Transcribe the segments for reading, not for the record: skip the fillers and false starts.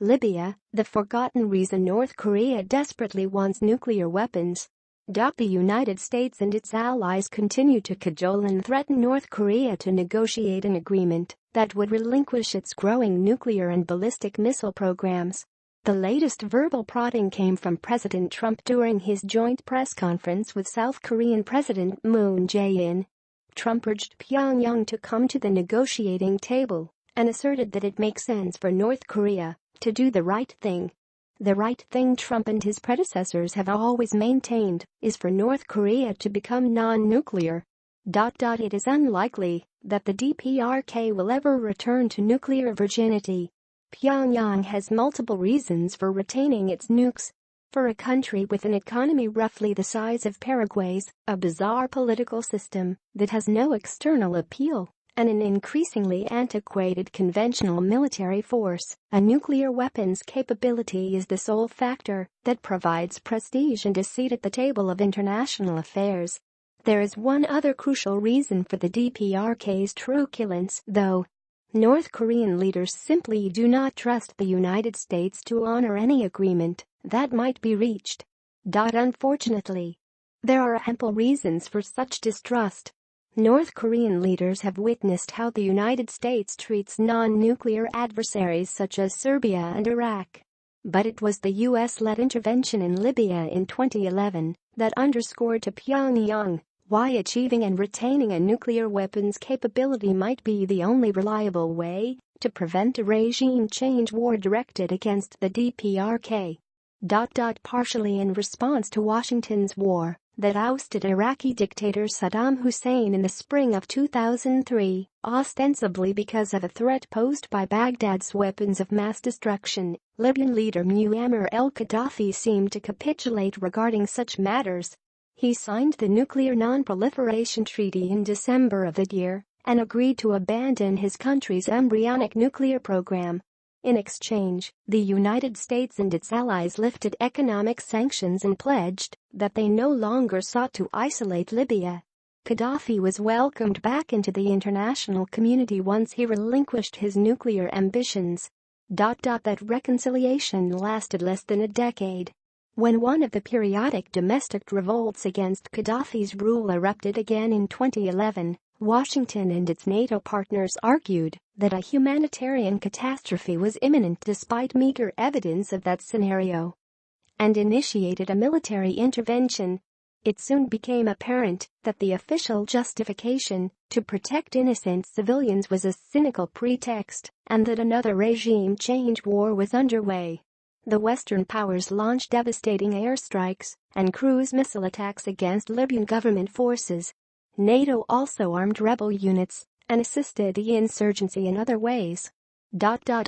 Libya, the forgotten reason North Korea desperately wants nuclear weapons. The United States and its allies continue to cajole and threaten North Korea to negotiate an agreement that would relinquish its growing nuclear and ballistic missile programs. The latest verbal prodding came from President Trump during his joint press conference with South Korean President Moon Jae-in. Trump urged Pyongyang to come to the negotiating table and asserted that it makes sense for North Korea to do the right thing. The right thing, Trump and his predecessors have always maintained, is for North Korea to become non-nuclear. It is unlikely that the DPRK will ever return to nuclear virginity. Pyongyang has multiple reasons for retaining its nukes. For a country with an economy roughly the size of Paraguay's, a bizarre political system that has no external appeal, and an increasingly antiquated conventional military force, a nuclear weapons capability is the sole factor that provides prestige and a seat at the table of international affairs. There is one other crucial reason for the DPRK's truculence, though. North Korean leaders simply do not trust the United States to honor any agreement that might be reached. Unfortunately, there are ample reasons for such distrust. North Korean leaders have witnessed how the United States treats non-nuclear adversaries such as Serbia and Iraq. But it was the US-led intervention in Libya in 2011 that underscored to Pyongyang why achieving and retaining a nuclear weapons capability might be the only reliable way to prevent a regime change war directed against the DPRK. Partially in response to Washington's war that ousted Iraqi dictator Saddam Hussein in the spring of 2003, ostensibly because of a threat posed by Baghdad's weapons of mass destruction, Libyan leader Muammar al-Gaddafi seemed to capitulate regarding such matters. He signed the Nuclear Non-Proliferation Treaty in December of that year and agreed to abandon his country's embryonic nuclear program. In exchange, the United States and its allies lifted economic sanctions and pledged that they no longer sought to isolate Libya. Gaddafi was welcomed back into the international community once he relinquished his nuclear ambitions. That reconciliation lasted less than a decade. When one of the periodic domestic revolts against Gaddafi's rule erupted again in 2011, Washington and its NATO partners argued that a humanitarian catastrophe was imminent despite meager evidence of that scenario, and initiated a military intervention. It soon became apparent that the official justification to protect innocent civilians was a cynical pretext and that another regime change war was underway. The Western powers launched devastating airstrikes and cruise missile attacks against Libyan government forces. NATO also armed rebel units and assisted the insurgency in other ways.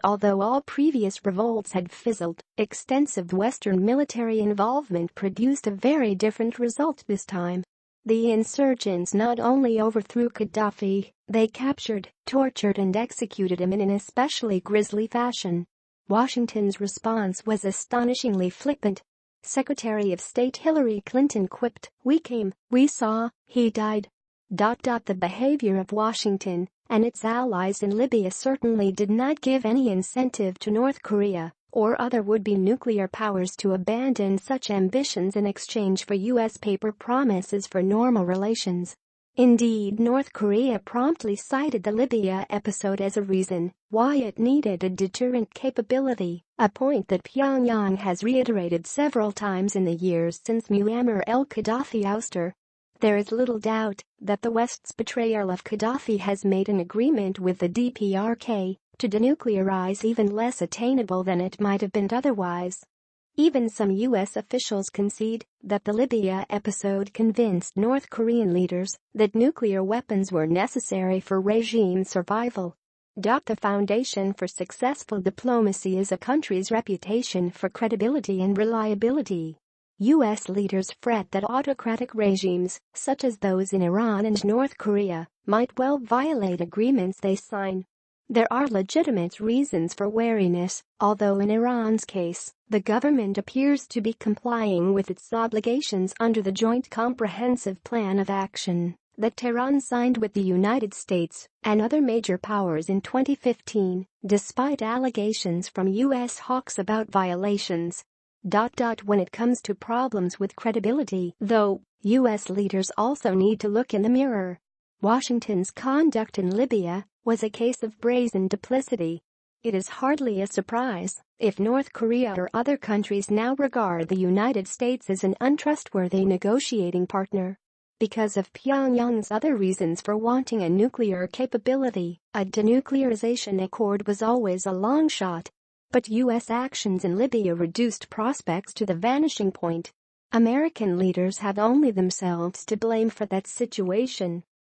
Although all previous revolts had fizzled, extensive Western military involvement produced a very different result this time. The insurgents not only overthrew Gaddafi, they captured, tortured and executed him in an especially grisly fashion. Washington's response was astonishingly flippant. Secretary of State Hillary Clinton quipped, "We came, we saw, he died." The behavior of Washington and its allies in Libya certainly did not give any incentive to North Korea or other would-be nuclear powers to abandon such ambitions in exchange for U.S. paper promises for normal relations. Indeed, North Korea promptly cited the Libya episode as a reason why it needed a deterrent capability, a point that Pyongyang has reiterated several times in the years since Muammar al-Gaddafi ouster. There is little doubt that the West's betrayal of Gaddafi has made an agreement with the DPRK to denuclearize even less attainable than it might have been otherwise. Even some U.S. officials concede that the Libya episode convinced North Korean leaders that nuclear weapons were necessary for regime survival. The foundation for successful diplomacy is a country's reputation for credibility and reliability. U.S. leaders fret that autocratic regimes, such as those in Iran and North Korea, might well violate agreements they sign. There are legitimate reasons for wariness, although in Iran's case, the government appears to be complying with its obligations under the Joint Comprehensive Plan of Action. that Tehran signed with the United States and other major powers in 2015, despite allegations from U.S. hawks about violations. When it comes to problems with credibility, though, U.S. leaders also need to look in the mirror. Washington's conduct in Libya was a case of brazen duplicity. It is hardly a surprise if North Korea or other countries now regard the United States as an untrustworthy negotiating partner. Because of Pyongyang's other reasons for wanting a nuclear capability, a denuclearization accord was always a long shot. But U.S. actions in Libya reduced prospects to the vanishing point. American leaders have only themselves to blame for that situation.